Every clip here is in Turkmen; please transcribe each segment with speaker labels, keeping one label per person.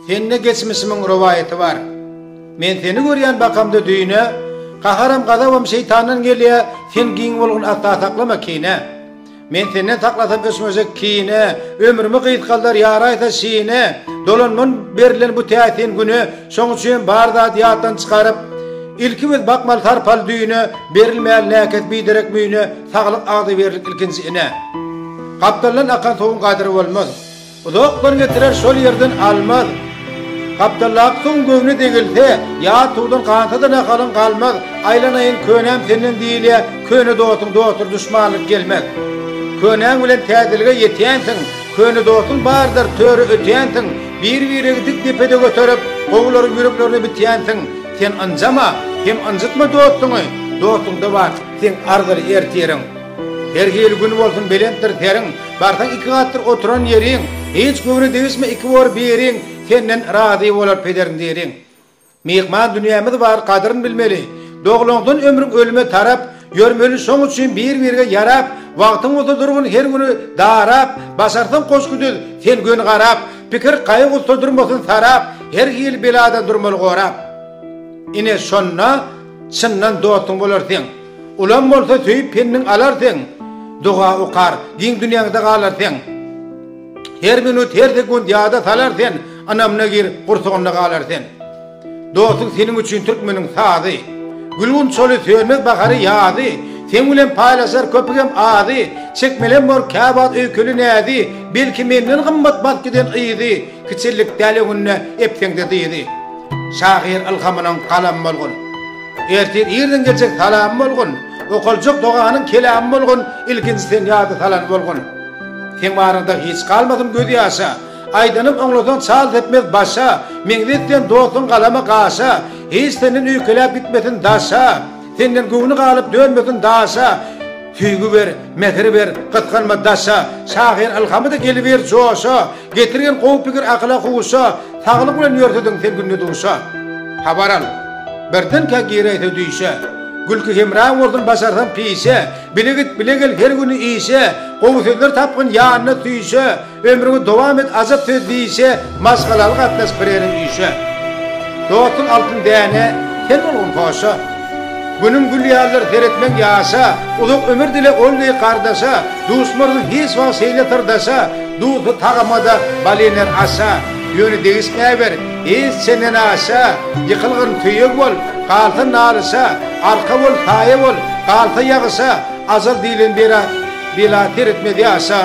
Speaker 1: Seninle geçmişimin rivayeti var. Men seni görýän bakamda düýne, qaharam gadabam şeytandan gelýär, sen giň bolgun atda taklama kine. Men senden taklatam ösmözek kine, ömrümi gıytkaldar yarayta sine, dolanman berilen bu täsin günü, şoň üçin barda diýatdan çykaryp, ilki biz bakmal tarpal düýne, berilmeýän näket biderek müýne, saglyk agdy berlik ilkinji ine. Kaptallan akan soğun qadyr bolmaz. Uzakdan getirer şol yerden almaz. Kaptallak soğun göwne degilse, ya tuğdan kantadan akalın kalmaz. Aylanayın könem senden diýilýä, köne dotur düşmanlyk gelmez. Könem bilen täzelige ýetýänsiň, köne dosun bardyr töre ötýänsiň, bir-biri dik tepede göterip, oğulary yüreklerini bitýänsiň. Sen anjama, hem anjytma dostunda bar, sen ardyr ertiýäriň. Her gel gün bolsun belentir terin, bardan iki gattyr oturan ýeriň, hiç göwre degisme iki bor beriň, senden razy bolar pederin diýeriň. Mehman dünýämiz bar, kadryny bilmeli. Doglaňdan ömrüň ölüme tarap, görmeli şoň üçin bir-birige yarap, wagtyň oturdurgun her güni darap, basardan koşgudul, sen gün garap, pikir gaýyk oturdurmasyn sarap, her gel beladan durmaly gorap. Ine şonna çynnan dostun bolarsyň. Ulan bolsa tüýüp penniň alarsyň. Duga ukar, giň dünýäňde galarsyň. Her minut her sekund ýada salarsyn, anamna gir gursugyna galarsyn. Dostun seniň üçin türkmeniň sazy. Gülün çoly söýmek bakary ýazy. Sen bilen paýlaşar köpügem azy. Çekmelen bor käbat öýküli nädi. Belki menden gymmat balkiden ýydy. Kiçilik dälegünne epseňde diýdi. Şahyr ilhamynyň kalam bolgun. Ertir ýerden geçek salam bolgun. Okulcuk doganyň kelam bolgun. İlkinjisiň ýady salan bolgun. Sen barynda hiç kalmadym gözi ýaşa. Aydanyp oňladan çal etmez başa. Meňdetden dostun galama gaşa. Hiç senden öýkelep bitmesin daşa. Senden göwünü galyp dönmesin daşa. Süýgü ber, mehri ber, gytganma daşa. Şahyr ilhamyda geliber joşa. Getirgen gowy pikir akla huşa. Saglyk bilen ýörtediň sen günni duşa. Habar al. Birden ka gireýte düýşe. Gülki hemran boldun basardan pişe. Bilegel her günü işe. Gowy sözler tapgyn ýanyna tüýşe. Ömrüňi dowam et azap söz diýşe. Maskalalyk atlas birerin işe. Dostun altyn däne sen bolgun hoşa. Günüm gülýärler seretmen ýaşa. Uzak ömür dile oldy kardaşa. Duşmarly hiç wagt seýle tırdaşa. Duýdy tagamada balener aşa. Ýöne degisnäber, hiç senden aşa. Ýykylgyn tüýek bol, galta nalysa, arka bol, taýa bol, galta ýagysa, azal dilen bera, bila teretmedi aşa.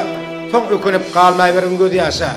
Speaker 1: Soň ökünip galmaý berin gözi aşa.